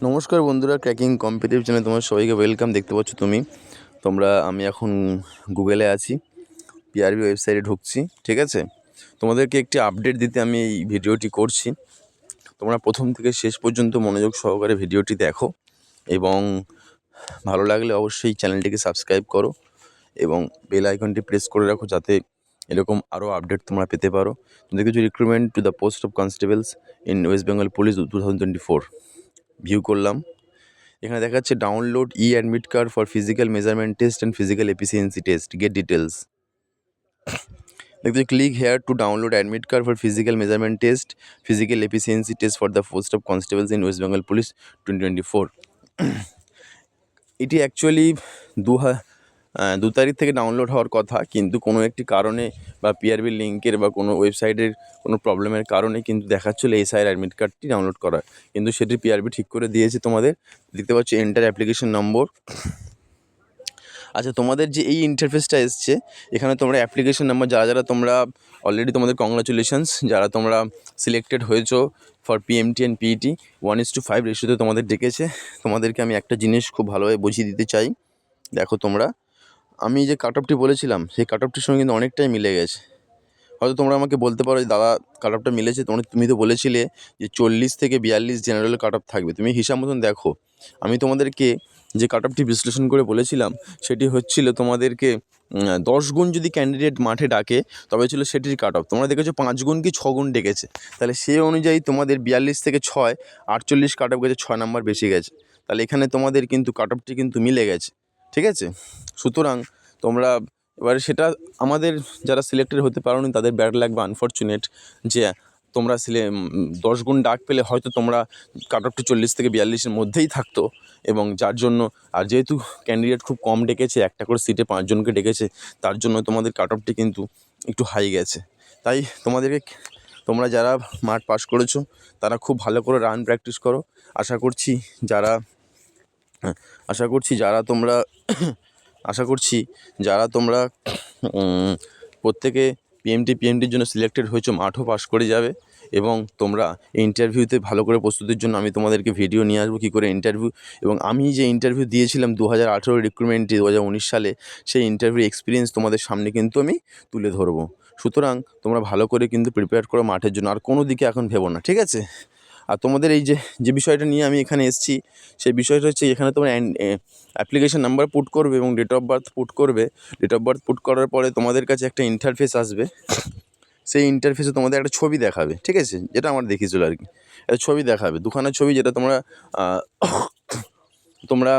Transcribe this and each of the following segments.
নমস্কার বন্ধুরা, cracking competitive চ্যানেলে তোমার সবাইকে ওয়েলকাম। দেখতে পাচ্ছ আমি এখন গুগলে আছি, পিআরবি ওয়েবসাইটে ঢুকছি। ঠিক আছে, তোমাদেরকে একটি আপডেট দিতে আমি এই ভিডিওটি করছি। তোমরা প্রথম থেকে শেষ পর্যন্ত মনোযোগ সহকারে ভিডিওটি দেখো এবং ভালো লাগলে অবশ্যই চ্যানেলটিকে সাবস্ক্রাইব করো এবং বেল আইকনটি প্রেস করে রাখো, যাতে এরকম আরও আপডেট তোমরা পেতে পারো। তোমাদের কিছু recruitment to the post of constables in West Bengal police 2024 view করলাম। এখানে দেখা যাচ্ছে download admit card for physical measurement test and physical efficiency test, get details. দেখতে click here to download admit card for physical measurement test, physical efficiency test for the post of constables in West Bengal police 2024। এটি actually 2 তারিখ থেকে download হওয়ার কথা, কিন্তু কোনো একটি কারণে বা পিআরবি লিঙ্কের বা কোনো ওয়েবসাইটের কোনো প্রবলেমের কারণে কিন্তু দেখাচ্ছিল এসআইয়ের অ্যাডমিট কার্ডটি ডাউনলোড করার, কিন্তু সেটি পিআরবি ঠিক করে দিয়েছে। তোমাদের দেখতে পাচ্ছ এন্টার অ্যাপ্লিকেশন নম্বর। আচ্ছা, তোমাদের যে এই ইন্টারফেসটা এসছে, এখানে তোমরা অ্যাপ্লিকেশন নাম্বার, যারা তোমরা অলরেডি, তোমাদের কংগ্রাচুলেশনস, যারা তোমরা সিলেক্টেড হয়েছো ফর পিএমটি অ্যান্ড পিইটি 1:5 রেশিওতে তোমাদের ডেকেছে। তোমাদেরকে আমি একটা জিনিস খুব ভালোভাবে বুঝিয়ে দিতে চাই। দেখো তোমরা, আমি যে কাট অফটি বলেছিলাম সেই কাট অফটির সঙ্গে কিন্তু অনেকটাই মিলে গেছে। হয়তো তোমরা আমাকে বলতে পারো, দাদা কাট অফটা মিলেছে, তুমি তো বলেছিলে যে 40 থেকে 42 জেনারেল কাট অফ থাকবে। তুমি হিসাব মতন দেখো, আমি তোমাদেরকে যে কাট অফটি বিশ্লেষণ করে বলেছিলাম সেটি হচ্ছিল তোমাদেরকে 10 গুণ যদি ক্যান্ডিডেট মাঠে ডাকে তবে ছিল সেটির কাট অফ। তোমরা দেখেছো 5 গুণ কি 6 গুণ ডেকেছে, তাহলে সেই অনুযায়ী তোমাদের 42 থেকে 6 48 কাট অফ গেছে, 6 নাম্বার বেশি গেছে। তাহলে এখানে তোমাদের কিন্তু কাট অফটি কিন্তু মিলে গেছে। ঠিক আছে, সুতরাং তোমরা এবারে সেটা, আমাদের যারা সিলেক্টেড হতে পারোনি তাদের ব্যাড লাগবে, আনফর্চুনেট, যে তোমরা 10 গুণ ডাক পেলে হয়তো তোমরা কাট অফটি 40 থেকে 42-এর মধ্যেই থাকতো, এবং যার জন্য, আর যেহেতু ক্যান্ডিডেট খুব কম ডেকেছে, একটা করে সিটে 5 জনকে ডেকেছে, তার জন্য তোমাদের কাট অফটি কিন্তু একটু হাই গেছে। তাই তোমরা যারা মাঠ পাস করেছো তারা খুব ভালো করে রান প্র্যাকটিস করো। আশা করছি যারা তোমরা প্রত্যেকে পিএমটির জন্য সিলেক্টেড হয়েছো, মাঠও পাস করে যাবে। এবং তোমরা ইন্টারভিউতে ভালো করে প্রস্তুতির জন্য আমি তোমাদেরকে ভিডিও নিয়ে আসবো, কী করে ইন্টারভিউ, এবং আমি যে ইন্টারভিউ দিয়েছিলাম 2018 রিক্রুটমেন্টে 2019 সালে, সেই ইন্টারভিউ এক্সপিরিয়েন্স তোমাদের সামনে কিন্তু আমি তুলে ধরবো। সুতরাং তোমরা ভালো করে কিন্তু প্রিপেয়ার করো মাঠের জন্য, আর কোনো দিকে এখন ভেবো না। ঠিক আছে, আর তোমাদের এই যে বিষয়টা নিয়ে আমি এখানে এসেছি, সেই বিষয়টা হচ্ছে, এখানে তোমরা অ্যাপ্লিকেশন নাম্বার পুট করবে এবং ডেট অফ বার্থ পুট করবে। ডেট অফ বার্থ পুট করার পরে তোমাদের কাছে একটা ইন্টারফেস আসবে। সেই ইন্টারফেসে তোমাদের একটা ছবি দেখাবে। ঠিক আছে, যেটা আমার দেখিয়েছিল আর কি, একটা ছবি দেখাবে, দুখানা ছবি, যেটা তোমরা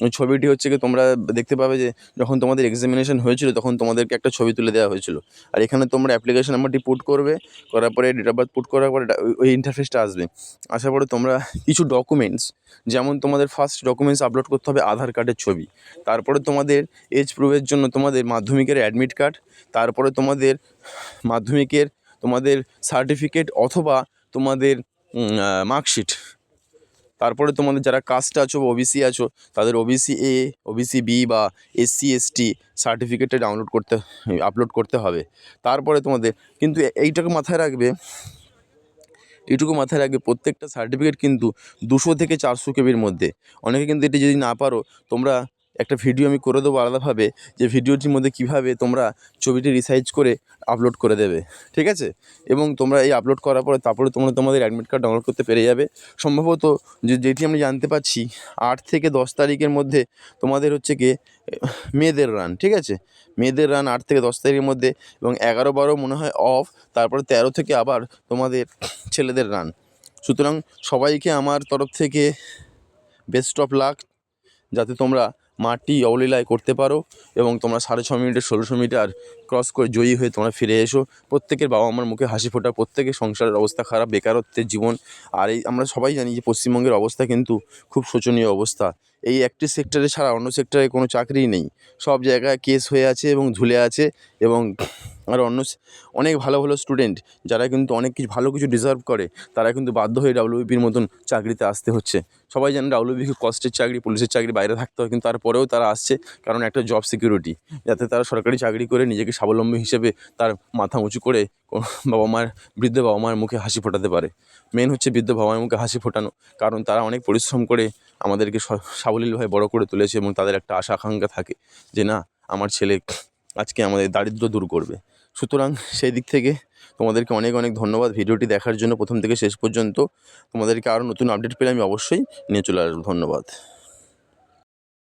ওই ছবিটি হচ্ছে কি, তোমরা দেখতে পাবে যে যখন তোমাদের এক্সামিনেশন হয়েছিল তখন তোমাদেরকে একটা ছবি তুলে দেওয়া হয়েছিল। আর এখানে তোমরা অ্যাপ্লিকেশন নাম্বারটি পুট করবে, করার পরে ডেট অফ বার্থ পুট করার পরে ওই ইন্টারফেসটা আসবে। আসার পরে তোমরা কিছু ডকুমেন্টস, যেমন তোমাদের ফার্স্ট ডকুমেন্টস আপলোড করতে হবে আধার কার্ডের ছবি, তারপরে তোমাদের এজ প্রুফের জন্য তোমাদের মাধ্যমিকের অ্যাডমিট কার্ড, তারপরে তোমাদের সার্টিফিকেট অথবা তোমাদের মার্কশিট, তারপরে তোমাদের যারা কাস্ট আছো, ওবিসি আছো, তাদের ওবিসি এ, ওবিসি বি বা এসসি এসটি সার্টিফিকেটটা আপলোড করতে হবে। তারপরে তোমাদের কিন্তু এইটুকু মাথায় রাখবে, প্রত্যেকটা সার্টিফিকেট কিন্তু 200 থেকে 400 কেবির মধ্যে। অনেকে কিন্তু এটি যদি না পারো, তোমরা একটা ভিডিও আমি করে দেবো আলাদাভাবে, যে ভিডিওটির মধ্যে কীভাবে তোমরা ছবিটি রিসাইজ করে আপলোড করে দেবে। ঠিক আছে, এবং তোমরা এই আপলোড করার পরে তারপরে তোমরা তোমাদের অ্যাডমিট কার্ড ডাউনলোড করতে পেরে যাবে। সম্ভবত যেটি আমি জানতে পারছি, 8 থেকে 10 তারিখের মধ্যে তোমাদের হচ্ছে গিয়ে মেয়েদের রান। ঠিক আছে, মেয়েদের রান 8 থেকে 10 তারিখের মধ্যে, এবং 11-12 মনে হয় অফ, তারপরে 13 থেকে আবার তোমাদের ছেলেদের রান। সুতরাং সবাইকে আমার তরফ থেকে বেস্ট অফ লাক, যাতে তোমরা মাঠটি অবলীলায় করতে পারো এবং তোমরা 6.5 মিনিটে 1600 মিটার ক্রস করে জয়ী হয়ে তোমরা ফিরে এসো। প্রত্যেকের বাবা মার মুখে হাসি ফোটা, প্রত্যেকের সংসারের অবস্থা খারাপ, বেকারত্বের জীবন। আর আমরা সবাই জানি যে পশ্চিমবঙ্গের অবস্থা কিন্তু খুব শোচনীয় অবস্থা। এই একটি সেক্টরে ছাড়া অন্য সেক্টরে কোনো চাকরিই নেই, সব জায়গায় কেস হয়ে আছে এবং ঝুলে আছে, এবং আর অনেক ভালো ভালো স্টুডেন্ট যারা কিন্তু অনেক কিছু ভালো কিছু ডিজার্ভ করে, তারা কিন্তু বাধ্য হয়ে ডাব্লিউবিপির মতন চাকরিতে আসতে হচ্ছে। সবাই জানে ডাব্লিউবিপি খুব কষ্টের চাকরি, পুলিশের চাকরি, বাইরে থাকতে হয়, কিন্তু তারপরেও তারা আসছে কারণ একটা জব সিকিউরিটি, যাতে তারা সরকারি চাকরি করে নিজেকে স্বাবলম্বী হিসেবে তার মাথা উঁচু করে বৃদ্ধ বাবা মায়ের মুখে হাসি ফোটাতে পারে। মেন হচ্ছে বৃদ্ধ বাবা মায়ের মুখে হাসি ফোটানো, কারণ তারা অনেক পরিশ্রম করে আমাদেরকে সাবলীলভাবে বড় করে তুলেছে এবং তাদের একটা আশা আকাঙ্ক্ষা থাকে যে না, আমার ছেলে আজকে আমাদের দারিদ্র্য দূর করবে। সুতরাং সেই দিক থেকে তোমাদেরকে অনেক অনেক ধন্যবাদ ভিডিওটি দেখার জন্য প্রথম থেকে শেষ পর্যন্ত। তোমাদেরকে আরও নতুন আপডেট পেলে আমি অবশ্যই নিয়ে চলে আসবো। ধন্যবাদ।